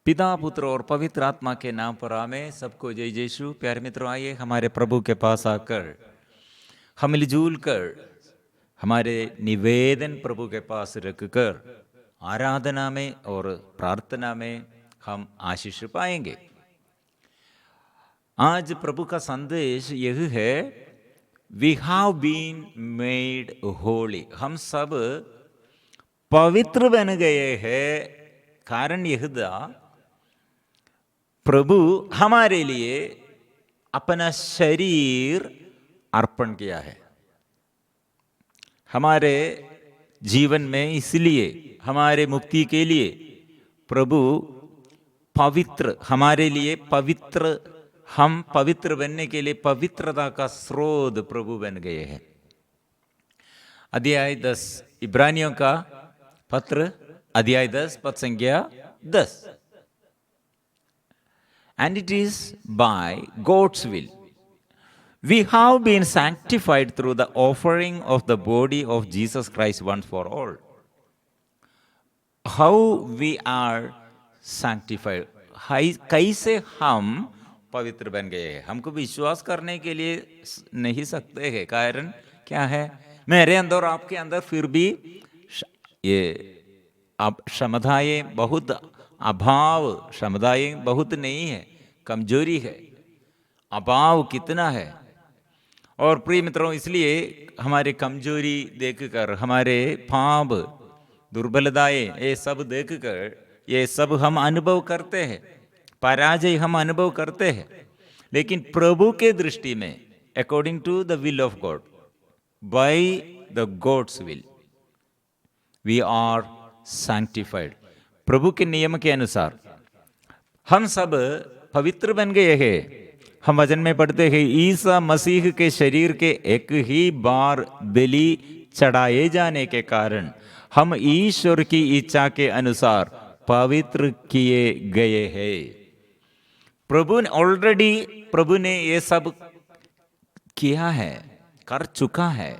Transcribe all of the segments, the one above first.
पिता पुत्र और पवित्र आत्मा के नाम पर आमें। सबको जय यीशु। प्यारे मित्रों, आइए हमारे प्रभु के पास आकर हम मिलजुल कर हमारे निवेदन प्रभु के पास रखकर आराधना में और प्रार्थना में हम आशीष पाएंगे। आज प्रभु का संदेश यह है, we have been made holy. हम सब पवित्र बन गए हैं। कारण यह था, प्रभु हमारे लिए अपना शरीर अर्पण किया है हमारे जीवन में। इसलिए हमारे मुक्ति के लिए प्रभु पवित्र, हमारे लिए पवित्र, हम पवित्र बनने के लिए पवित्रता का स्रोत प्रभु बन गए हैं। अध्याय 10, इब्रानियों का पत्र अध्याय 10 पद संख्या 10। And it is by God's will we have been sanctified through the offering of the body of Jesus Christ once for all. How we are sanctified? कैसे हम पवित्र बन गए हैं? हमको विश्वास करने के लिए नहीं सकते हैं। कारण क्या है? मेरे अंदर और आपके अंदर फिर भी ये क्षमताएं बहुत अभाव, क्षमताएं बहुत नहीं है, कमजोरी है। अभाव कितना है। और प्रिय मित्रों, इसलिए हमारे कमजोरी देखकर, हमारे पाप, दुर्बलताएं, ये सब देखकर ये सब हम अनुभव करते हैं, पराजय हम अनुभव करते हैं। लेकिन प्रभु के दृष्टि में, according to the will of God, by the God's will we are sanctified. प्रभु के नियम के अनुसार हम सब पवित्र बन गए हैं। हम वचन में पढ़ते हैं, ईसा मसीह के शरीर के एक ही बार बलि चढ़ाए जाने के कारण हम ईश्वर की इच्छा के अनुसार पवित्र किए गए हैं। प्रभु ने ऑलरेडी, प्रभु ने ये सब किया है, कर चुका है।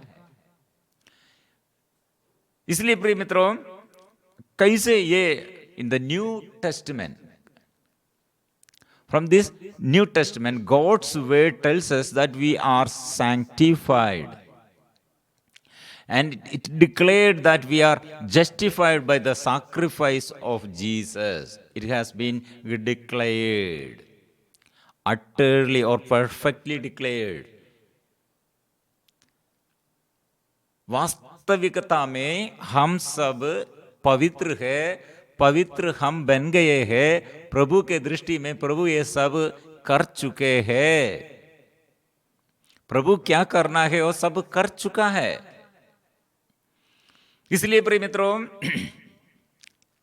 इसलिए प्रिय मित्रों, कैसे ये in the new testament, from this New Testament, God's word tells us that we are sanctified, and it declared that we are justified by the sacrifice of Jesus. It has been declared, utterly or perfectly declared. वास्तविकता में हम सब पवित्र है, पवित्र हम बन गए हैं। प्रभु के दृष्टि में प्रभु ये सब कर चुके हैं। प्रभु क्या करना है वो सब कर चुका है। इसलिए प्रिय मित्रों,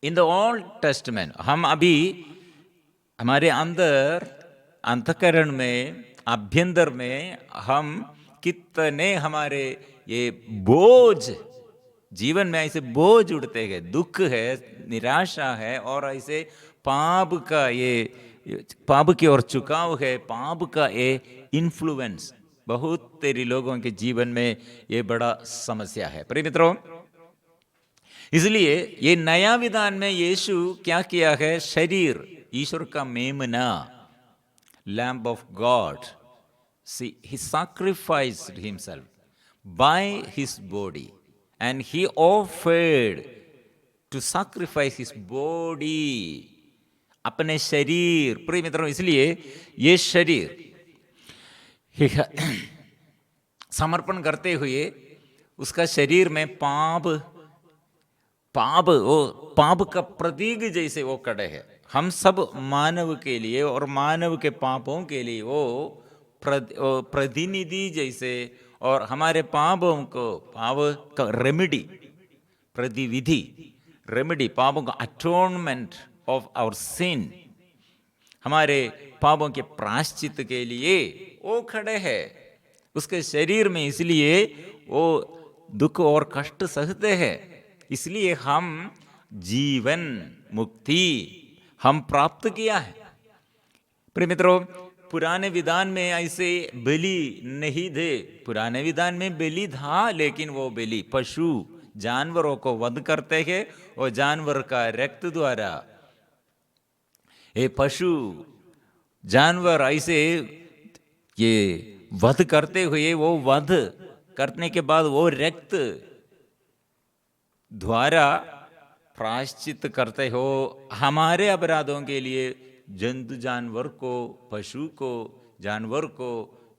इन द ओल्ड टेस्टमेंट हम अभी हमारे अंदर, अंतःकरण में, अभ्यंतर में हम कितने हमारे ये बोझ, जीवन में ऐसे बोझ उड़ते हैं, दुख है, निराशा है, और ऐसे पाप का ये पाप की ओर झुकाव है, पाप का ये इन्फ्लुएंस बहुत तेरी लोगों के जीवन में ये बड़ा समस्या है। प्रिय मित्रों, इसलिए ये नया विधान में यीशु क्या किया है? शरीर, ईश्वर का मेमना, lamb of God, he sacrificed himself by his body, and he offered to sacrifice his body, अपने शरीर। प्रिय मित्रों, इसलिए ये शरीर समर्पण करते हुए उसका शरीर में पाप का प्रतीक जैसे वो खड़े है। हम सब मानव के लिए और मानव के पापों के लिए वो प्रतिनिधि जैसे, और हमारे पापों को, पाप का रेमेडी, प्रतिविधि, रेमेडी, पापों का अटोनमेंट ऑफ आवर सिन, हमारे पापों के प्रायश्चित के लिए वो खड़े हैं उसके शरीर में। इसलिए वो दुख और कष्ट सहते हैं। इसलिए हम जीवन, मुक्ति हम प्राप्त किया है। प्रिय मित्रों, पुराने विधान में ऐसे बलि नहीं थे। पुराने विधान में बलि था, लेकिन वो बलि पशु, जानवरों को वध करते हैं और जानवर का रक्त द्वारा ये पशु जानवर ऐसे ये वध करते हुए, वो वध करने के बाद वो रक्त द्वारा प्रायश्चित करते हो हमारे अपराधों के लिए। जंतु जानवर को, पशु को, जानवर को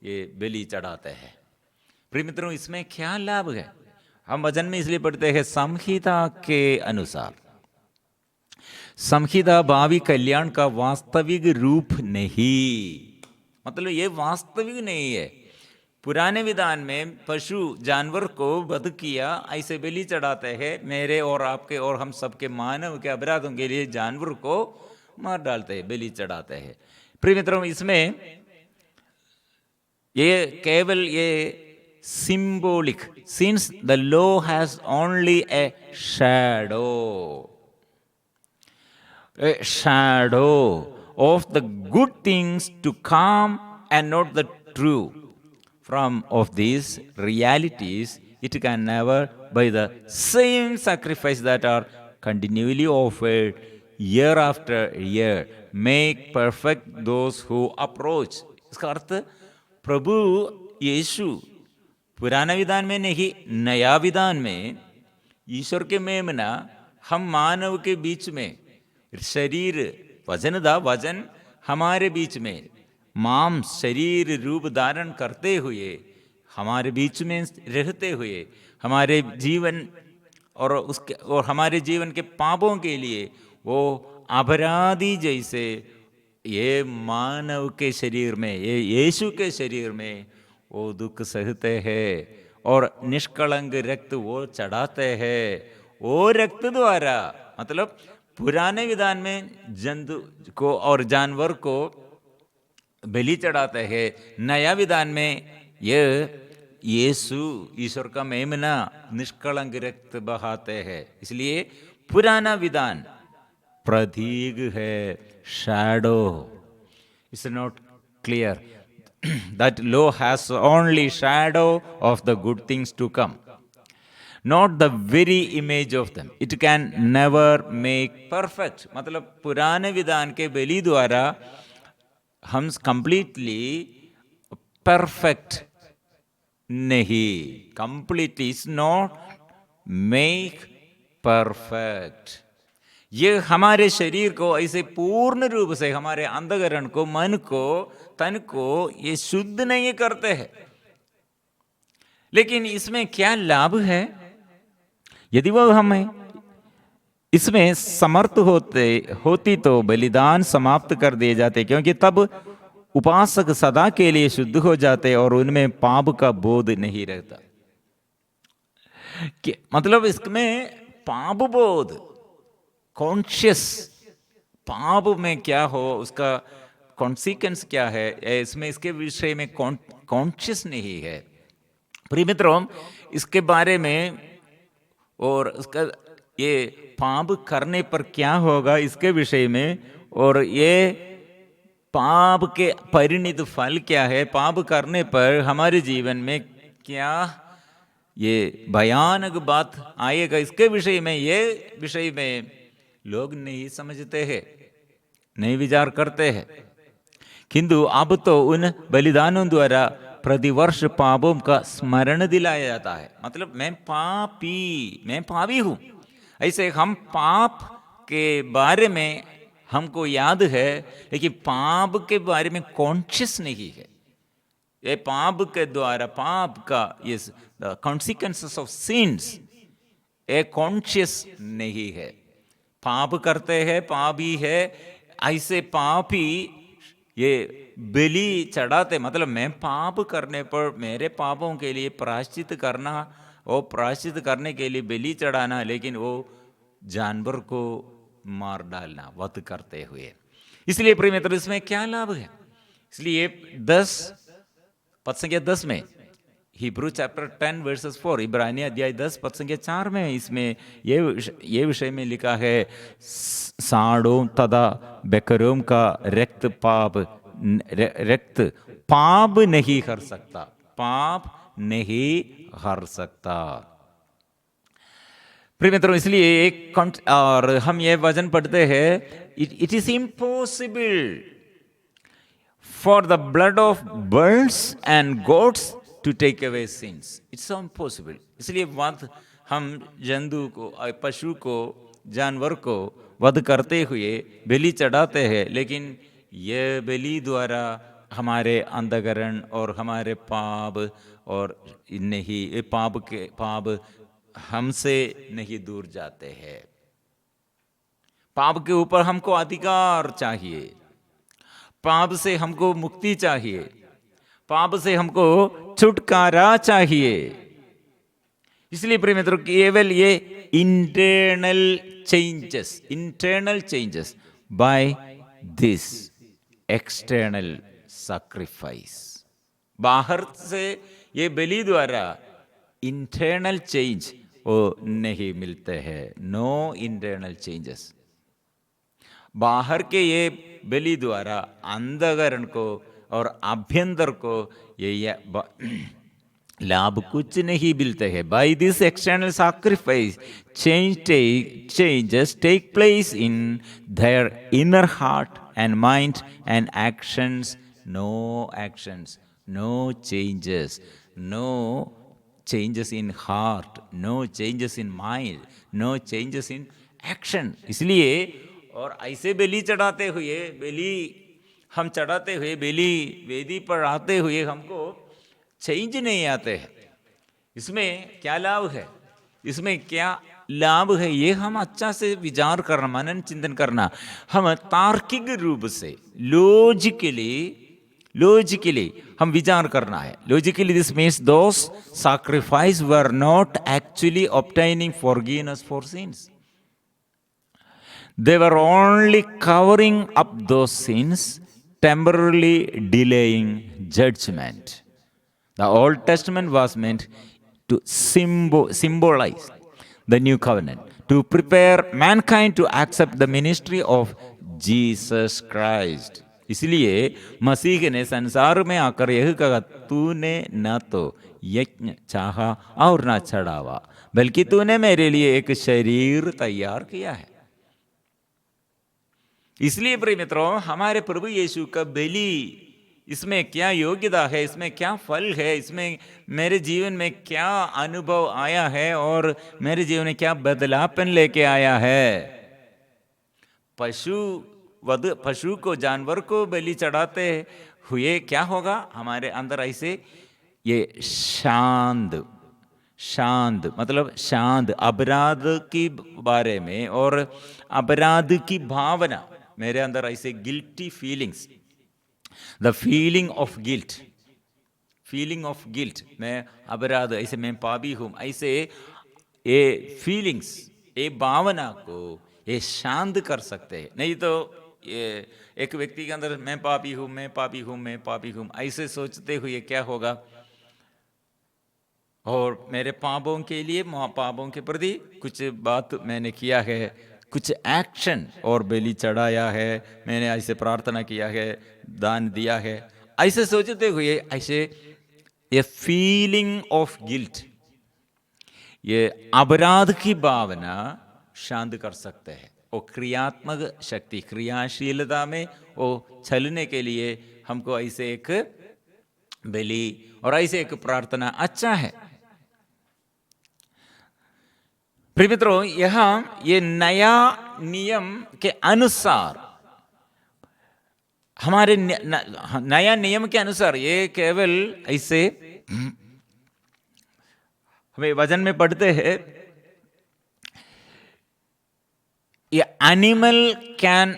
ये बलि चढ़ाते हैं। प्रिय मित्रों, इसमें क्या लाभ है? हम वचन में इसलिए पढ़ते हैं संहिता के अनुसार। संहिता भावी कल्याण का वास्तविक रूप नहीं, मतलब ये वास्तविक नहीं है। पुराने विधान में पशु जानवर को वध किया, ऐसे बलि चढ़ाते हैं, मेरे और आपके और हम सबके मानव के अपराधों के लिए जानवर को मार डालते हैं, बलि चढ़ाते हैं। प्रिय मित्रों, इसमें ये केवल ये symbolic, since the law has only a shadow of the good things to come and not the true. From of these realities, it can never, by the same sacrifice that are continually offered year after year, make perfect those who approach. इसका अर्थ प्रभु यीशु पुराना विधान में नहीं, नया विधान में ईश्वर के मेमना हम मानव के बीच में शरीर वजन दा, वजन हमारे बीच में मांस शरीर रूप धारण करते हुए, हमारे बीच में रहते हुए, हमारे जीवन और हमारे जीवन के पापों के लिए वो अपराधी जैसे ये मानव के शरीर में, ये यीशु के शरीर में वो दुख सहते हैं और निष्कलंक रक्त वो चढ़ाते हैं। वो रक्त द्वारा, मतलब पुराने विधान में जंतु को और जानवर को बलि चढ़ाते हैं, नया विधान में ये यीशु ईश्वर का मेमना निष्कलंक रक्त बहाते हैं। इसलिए पुराना विधान प्रतीक है, shadow. It's not clear that law has only shadow of the good things to come, not the very image of them. It can never make perfect. मतलब पुराने विधान के बलि द्वारा हम कंप्लीटली परफेक्ट नहीं, completely is not make perfect. ये हमारे शरीर को ऐसे पूर्ण रूप से, हमारे अंतःकरण को, मन को, तन को ये शुद्ध नहीं करते हैं। लेकिन इसमें क्या लाभ है? यदि वो हमें इसमें समर्थ होती तो बलिदान समाप्त कर दिए जाते, क्योंकि तब उपासक सदा के लिए शुद्ध हो जाते और उनमें पाप का बोध नहीं रहता। मतलब इसमें पाप बोध, कॉन्शियस, पाप में क्या हो, उसका कॉन्सिक्वेंस क्या है, इसमें इसके विषय में कॉन्शियस नहीं है। प्रिय मित्रों, इसके बारे में और उसका ये पाप करने पर क्या होगा इसके विषय में, और ये पाप के परिणित फल क्या है, पाप करने पर हमारे जीवन में क्या ये भयानक बात आएगा, इसके विषय में, ये विषय में लोग नहीं समझते हैं, नहीं विचार करते हैं। किंतु अब तो उन बलिदानों द्वारा प्रतिवर्ष पापों का स्मरण दिलाया जाता है। मतलब मैं पापी हूं, ऐसे हम पाप के बारे में हमको याद है, लेकिन पाप के बारे में कॉन्शियस नहीं है। ये पाप के द्वारा, पाप का ये कॉन्सिक्वेंसेस ऑफ सिंस, ये कॉन्शियस नहीं है। पाप करते हैं, पापी है, ऐसे पापी ये बलि चढ़ाते। मतलब मैं पाप करने पर मेरे पापों के लिए प्रायश्चित करना, वो प्रायश्चित करने के लिए बलि चढ़ाना, लेकिन वो जानवर को मार डालना, वध करते हुए। इसलिए प्रिय मित्र, इसमें क्या लाभ है? इसलिए 10 पद संख्या 10 में, हिब्रू चैप्टर 10 वर्सेस 4, इब्रानी अध्याय 10 पद संख्या 4 में इसमें ये विषय में लिखा है, सांडों तथा बेकरों का रक्त पाप नहीं हर सकता, पाप नहीं हर सकता। प्रिय मित्रों, इसलिए और हम ये वचन पढ़ते हैं, it is impossible for the blood of birds and goats to take away sins. It's so impossible. इसलिए हम जंतु को, पशु को, जानवर को वध करते हुए बलि चढ़ाते हैं, लेकिन यह बलि द्वारा हमारे अंधकरण और हमारे पाप और नहीं पाप हमसे नहीं दूर जाते हैं। पाप के ऊपर हमको अधिकार चाहिए, पाप से हमको मुक्ति चाहिए, पाप से हमको छुटकारा चाहिए। इसलिए प्रिय मित्रों, केवल ये internal changes by this external sacrifice, बाहर से ये बलि द्वारा इंटरनल चेंज वो नहीं मिलते हैं। No internal changes. बाहर के ये बलि द्वारा अंधकरण को और अभ्यंतर को ये लाभ कुछ नहीं मिलते हैं। By this external sacrifice changes take place in their inner heart and mind and actions. No actions, no changes, no changes in heart, no changes in mind, no changes in action. इसलिए और ऐसे बलि चढ़ाते हुए, हम चढ़ाते हुए बलि वेदी पर आते हुए हमको चेंज नहीं आते हैं। इसमें क्या लाभ है, इसमें क्या लाभ है, ये हम अच्छा से विचार करना, मनन चिंतन करना। हम तार्किक रूप से लॉजिकली हम विचार करना है। Logically this means those sacrifices were not actually obtaining forgiveness for sins. They were only covering up those sins, temporarily delaying judgment. The Old Testament was meant to symbolize the new covenant, to prepare mankind to accept the ministry of Jesus Christ. इसलिए मसीह ने संसार में आकर यह कहा, तूने न तो यज्ञ चाहा और न चढ़ावा, बल्कि तूने मेरे लिए एक शरीर तैयार किया है। इसलिए प्रिय मित्रों, हमारे प्रभु यीशु का बलि, इसमें क्या योग्यता है, इसमें क्या फल है, इसमें मेरे जीवन में क्या अनुभव आया है और मेरे जीवन में क्या बदलापन लेके आया है। पशु को, जानवर को बलि चढ़ाते हुए क्या होगा, हमारे अंदर ऐसे ये शांत मतलब शांत अपराध की बारे में और अपराध की भावना मेरे अंदर ऐसे guilty feelings, the feeling of guilt, मैं अपराध, ऐसे मैं पापी हूँ, ऐसे ये फीलिंग्स, ये भावना को ये शांत कर सकते हैं। नहीं तो ये एक व्यक्ति के अंदर मैं पापी हूँ ऐसे सोचते हुए क्या होगा, और मेरे पापों के लिए, पापों के प्रति कुछ बात मैंने किया है, कुछ एक्शन और बलि चढ़ाया है, मैंने ऐसे प्रार्थना किया है, दान दिया है, ऐसे सोचते हुए ऐसे ये फीलिंग ऑफ गिल्ट, ये अपराध की भावना शांत कर सकते हैं। वो क्रियात्मक शक्ति, क्रियाशीलता में वो चलने के लिए हमको ऐसे एक बलि और ऐसे एक प्रार्थना अच्छा है। प्रिय मित्रों, यहाँ ये नया नियम के अनुसार, हमारे नया नियम के अनुसार, ये केवल ऐसे हमें वचन में पढ़ते हैं, ये एनिमल कैन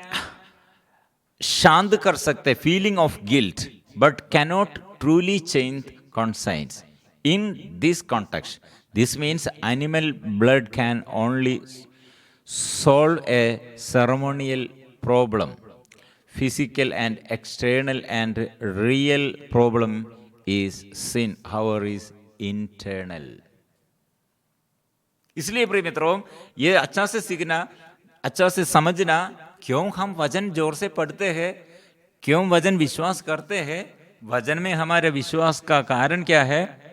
शांत कर सकते feeling of guilt, but cannot truly change conscience in this context. This means animal blood can only solve a ceremonial problem. Physical and external and real problem is sin, however is internal. इसलिए प्रिय मित्रों, ये अच्छा से सीखना, अच्छा से समझना, क्यों हम वचन जोर से पढ़ते हैं, क्यों वचन विश्वास करते हैं, वचन में हमारे विश्वास का कारण क्या है।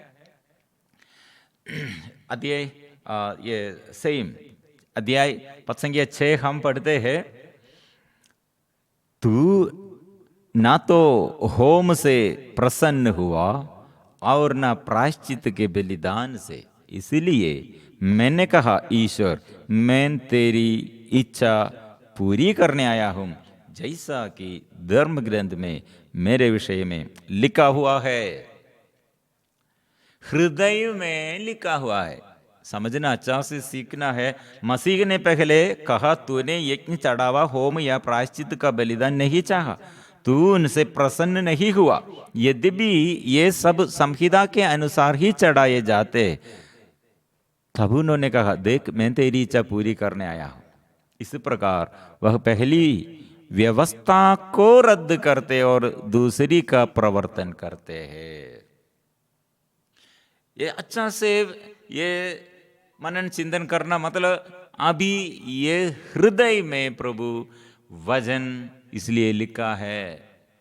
अध्याय ये सेम अध्याय पद संख्या 6 हम पढ़ते हैं, तू ना तो होम से प्रसन्न हुआ और ना प्रायश्चित के बलिदान से, इसलिए मैंने कहा ईश्वर मैं तेरी इच्छा पूरी करने आया हूं, जैसा कि धर्म ग्रंथ में मेरे विषय में लिखा हुआ है। हृदय में लिखा हुआ है, समझना अच्छा से सीखना है। मसीह ने पहले कहा तूने यज्ञ चढ़ावा होम या प्रायश्चित का बलिदान नहीं चाहा, तू उनसे प्रसन्न नहीं हुआ, यद्यपि ये सब संहिता के अनुसार ही चढ़ाए जाते। तब उन्होंने कहा देख मैं तेरी इच्छा पूरी करने आया हूं। इस प्रकार वह पहली व्यवस्था को रद्द करते और दूसरी का प्रवर्तन करते हैं। ये अच्छा से ये मनन चिंतन करना, मतलब अभी ये हृदय में प्रभु वचन इसलिए लिखा है,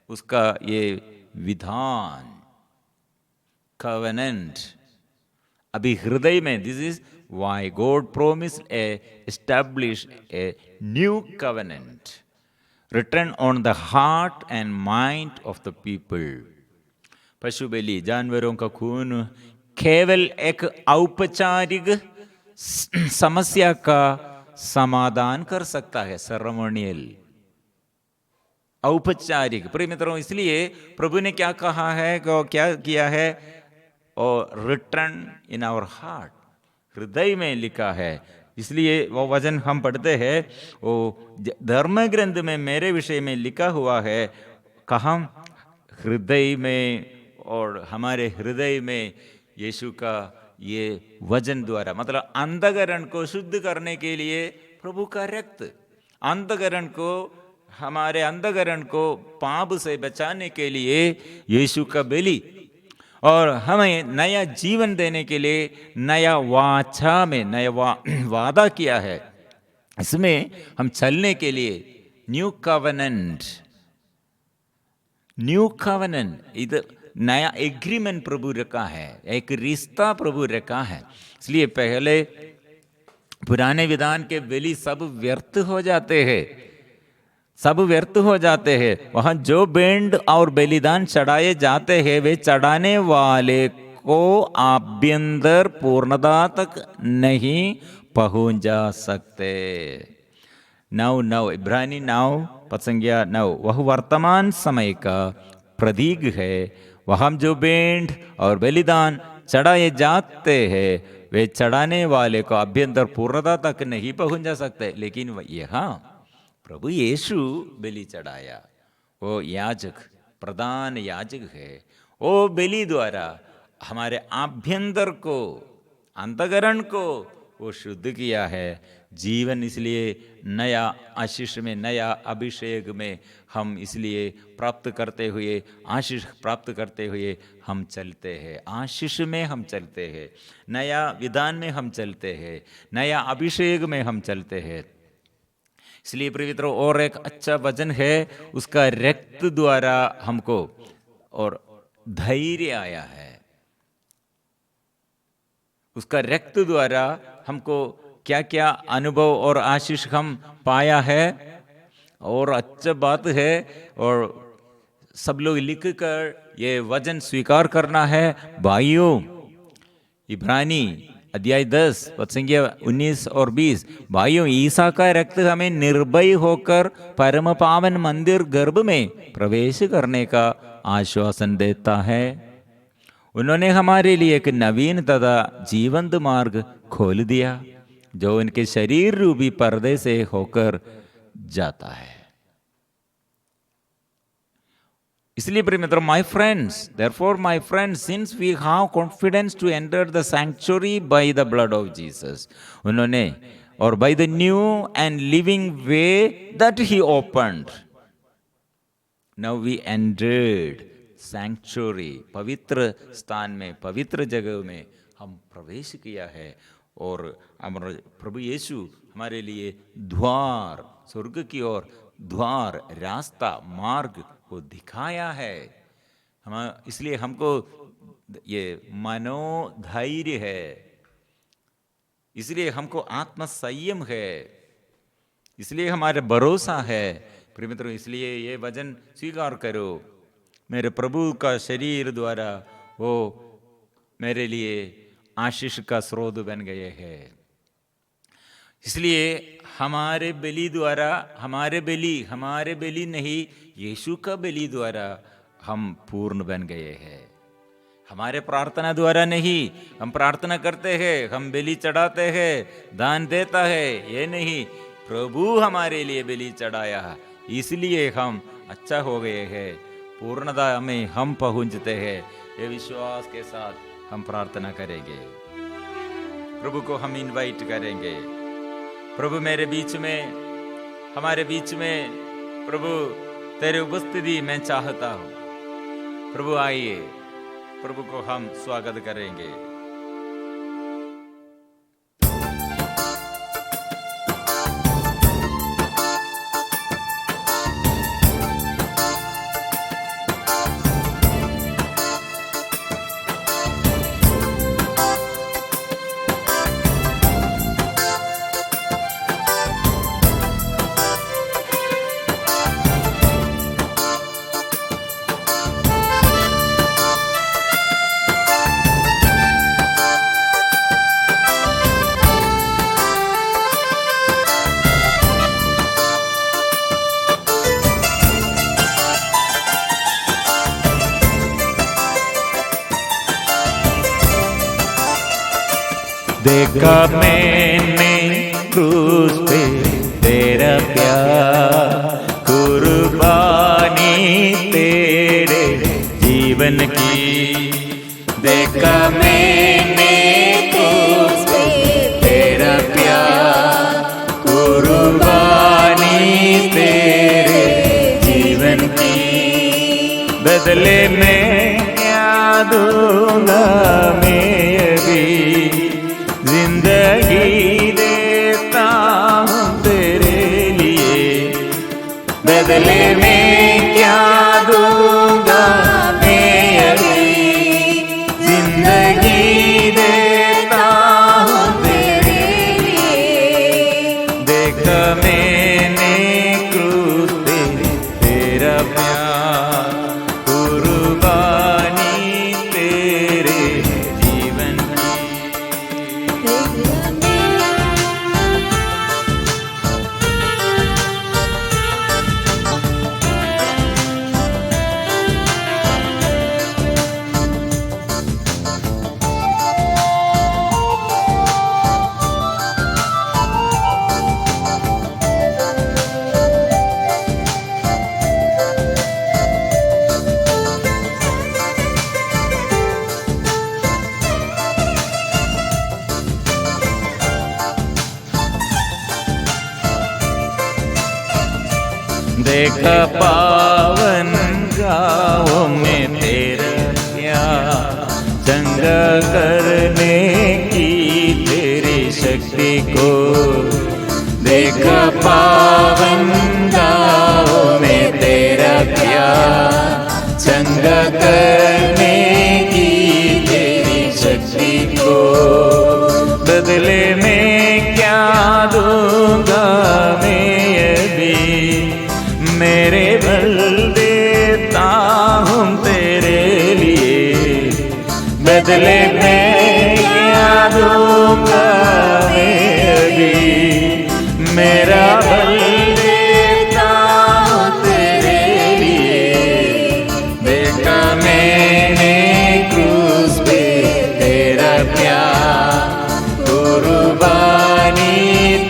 उसका ये विधान कवेनेंट अभी हृदय में, this is why God promised establish a new covenant written on the heart and mind of the people. पशु बलि जानवरों का खून केवल एक औपचारिक समस्या का समाधान कर सकता है, सेरेमोनियल औपचारिक। प्रिय मित्रों, इसलिए प्रभु ने क्या कहा है, क्या किया है, और रिटर्न इन आवर हार्ट, हृदय में लिखा है। इसलिए वो वचन हम पढ़ते हैं, वो धर्म ग्रंथ में मेरे विषय में लिखा हुआ है, कहाँ, हृदय में। और हमारे हृदय में यीशु का ये वचन द्वारा, मतलब अंतःकरण को शुद्ध करने के लिए प्रभु का रक्त, अंतःकरण को, हमारे अंतःकरण को पाप से बचाने के लिए यीशु का बलि, और हमें नया जीवन देने के लिए नया वाचा में नया वादा किया है। इसमें हम चलने के लिए न्यू कवेनेंट, न्यू कवेनेंट, इधर नया एग्रीमेंट प्रभु रखा है, एक रिश्ता प्रभु रखा है। इसलिए पहले पुराने विधान के बलि सब व्यर्थ हो जाते हैं, सब व्यर्थ हो जाते हैं। वहां जो बेंड और बलिदान चढ़ाए जाते हैं वे चढ़ाने वाले को आभ्यंतर पूर्णता तक नहीं पहुंच जा सकते। 9:9 इब्रानी 9:9 वह वर्तमान समय का प्रतीक है। वहां जो बेंड और बलिदान चढ़ाए जाते हैं वे चढ़ाने वाले को आभ्यंतर पूर्णता तक नहीं पहुंच जा सकते। लेकिन यहाँ प्रभु यीशु बलि चढ़ाया, वो याजक, प्रधान याजक है, वो बलि द्वारा हमारे आभ्यंतर को, अंतःकरण को वो शुद्ध किया है। जीवन इसलिए नया आशीष में, नया अभिषेक में हम इसलिए प्राप्त करते हुए, आशीष प्राप्त करते हुए हम चलते हैं, आशीष में हम चलते हैं, नया विधान में हम चलते हैं, नया अभिषेक में हम चलते हैं। इसलिए प्रिय मित्रों, और एक अच्छा वचन है, उसका रक्त द्वारा हमको और धैर्य आया है, उसका रक्त द्वारा हमको क्या क्या अनुभव और आशीष हम पाया है। और अच्छा बात है, और सब लोग लिख कर ये वचन स्वीकार करना है। भाइयों, इब्रानी अध्याय 10 पद संख्या 19 और 20, भाइयों ईसा का रक्त हमें निर्भय होकर परम पावन मंदिर गर्भ में प्रवेश करने का आश्वासन देता है। उन्होंने हमारे लिए एक नवीन तथा जीवंत मार्ग खोल दिया जो उनके शरीर रूपी पर्दे से होकर जाता है। इसलिए प्रिय मित्रों, my friends, therefore my friends, since we have confidence to enter the sanctuary by the blood of Jesus, उन्होंने, और by the new and living way that he opened, now we entered sanctuary, पवित्र स्थान में, पवित्र जगह में हम प्रवेश किया है। और हमारे प्रभु यीशु हमारे लिए द्वार, स्वर्ग की ओर द्वार, रास्ता, मार्ग को दिखाया है। हम इसलिए हमको ये मनोधैर्य है, इसलिए हमको आत्म संयम है, इसलिए हमारा भरोसा है। प्रिय मित्रों, इसलिए ये वचन स्वीकार करो, मेरे प्रभु का शरीर द्वारा वो मेरे लिए आशीष का स्रोत बन गए हैं। इसलिए हमारे बलि द्वारा, हमारे बलि नहीं, यीशु का बलि द्वारा हम पूर्ण बन गए हैं। हमारे प्रार्थना द्वारा नहीं, हम प्रार्थना करते हैं, हम बलि चढ़ाते हैं, दान देता है, ये नहीं, प्रभु हमारे लिए बलि चढ़ाया, इसलिए हम अच्छा हो गए हैं, पूर्णता में हम पहुंचते हैं। ये विश्वास के साथ हम प्रार्थना करेंगे, प्रभु को हम इनवाइट करेंगे, प्रभु मेरे बीच में, हमारे बीच में, प्रभु तेरे उपस्थिति मैं चाहता हूं। प्रभु आइए, प्रभु को हम स्वागत करेंगे। देखा मैंने क्रूस पे तेरा प्यार, कुर्बानी तेरे जीवन की। देखा मैंने क्रूस पे तेरा प्यार, कुर्बानी तेरे जीवन की। बदले में क्या दूंगा मैं अभी, जिंदगी देता हूँ तेरे लिए। बदले में क्या दूंगा मैं अभी, जिंदगी देता हूँ तेरे लिए। देखा मैंने क्रूस पे तेरा प्यार, कुर्बानी तेरे जीवन की। देखा पावन गाँव में तेरा प्यार, चंगा करने की तेरी शक्ति को। देखा पावन गाँव में तेरा प्यार, चंगा करने की तेरी शक्ति को। बदले में क्या दूंगा मैं अभी, मेरे बल देता हूँ तेरे लिए। बदले में क्या दूंगा मैं अभी, मेरा बल देता हूँ तेरे लिए। देखा मैंने क्रूस पे तेरा प्यार, कुर्बानी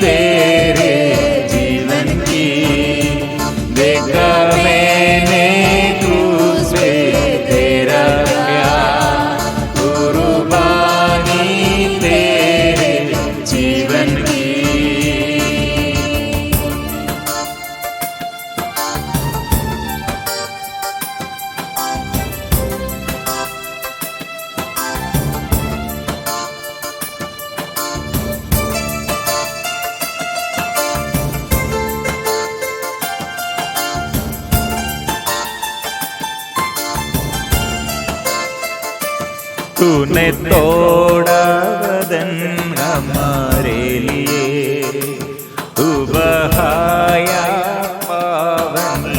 तेरे जीवन की। देखा मैंने क्रूस पे तेरा प्यार, कुर्बानी तेरे जीवन की। तूने तोड़ा बदन हमारा,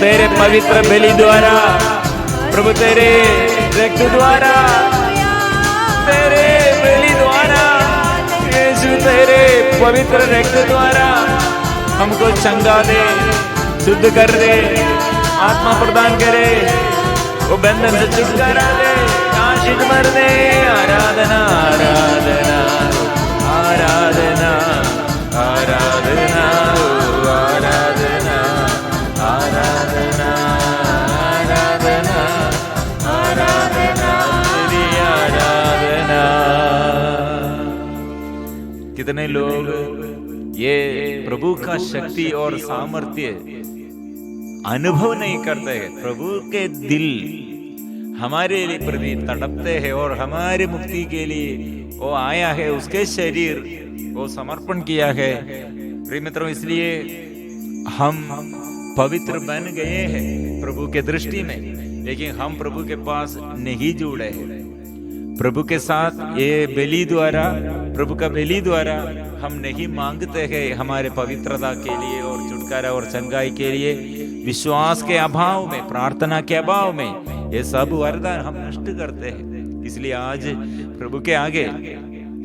तेरे पवित्र बलि द्वारा, प्रभु तेरे रक्त द्वारा, तेरे बलि द्वारा, यीशु तेरे पवित्र रक्त द्वारा हमको चंगा दे, शुद्ध कर दे, आत्मा प्रदान करे, वो बंधन से छुटकारा दे, आशीष भर दे। आराधना आराधना आराधना आराधना आराधना आराधना आराधना आराधना आराधना। कितने लोग ये प्रभु का शक्ति और सामर्थ्य अनुभव नहीं करते हैं। प्रभु के दिल हमारे लिए प्रति तड़पते हैं और हमारे मुक्ति के लिए वो आया है, उसके शरीर वो समर्पण किया है। प्रिय मित्रों, इसलिए हम पवित्र बन गए हैं प्रभु के दृष्टि में, लेकिन हम प्रभु के पास नहीं जुड़े हैं। प्रभु के साथ ये बलि द्वारा, प्रभु का बलि द्वारा हम नहीं मांगते हैं हमारे पवित्रता के लिए और छुटकारा और चंगाई के लिए। विश्वास के अभाव में, प्रार्थना के अभाव में ये सब वरदान हम नष्ट करते हैं। इसलिए आज प्रभु के आगे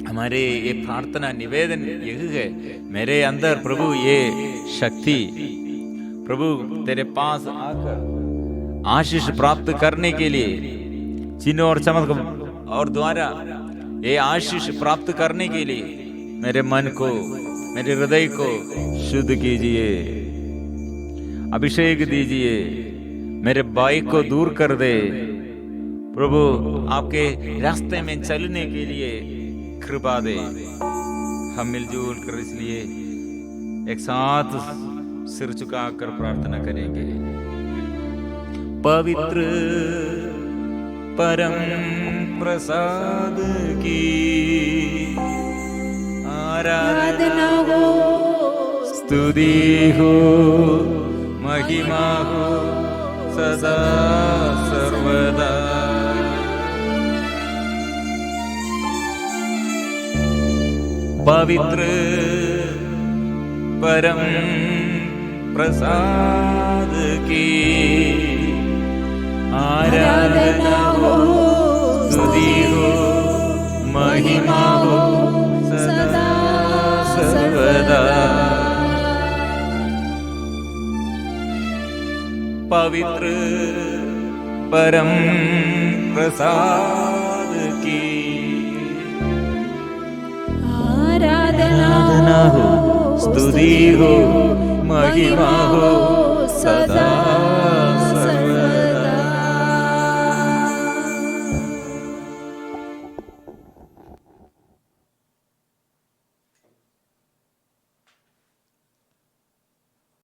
हमारे ये प्रार्थना निवेदन यही है, मेरे अंदर प्रभु ये शक्ति, प्रभु तेरे पास आकर आशीष प्राप्त करने के लिए, चिन्ह और चमत्कार और द्वारा ये आशीष प्राप्त करने के लिए मेरे मन को, मेरे हृदय को शुद्ध कीजिए, अभिषेक दीजिए, मेरे भय को दूर कर दे। प्रभु आपके रास्ते में चलने के लिए कृपा दे। हम मिलजुल कर इसलिए एक साथ सिर झुकाकर प्रार्थना करेंगे। पवित्र परम प्रसाद की आराधना हो, स्तुति हो, महिमा हो सदा सर्वदा। पवित्र परम प्रसाद की आराधना हो, स्तुति हो, महिमा हो सदा सर्वदा। पवित्र परम प्रसाद की आराधना हो, स्तुति हो, महिमा हो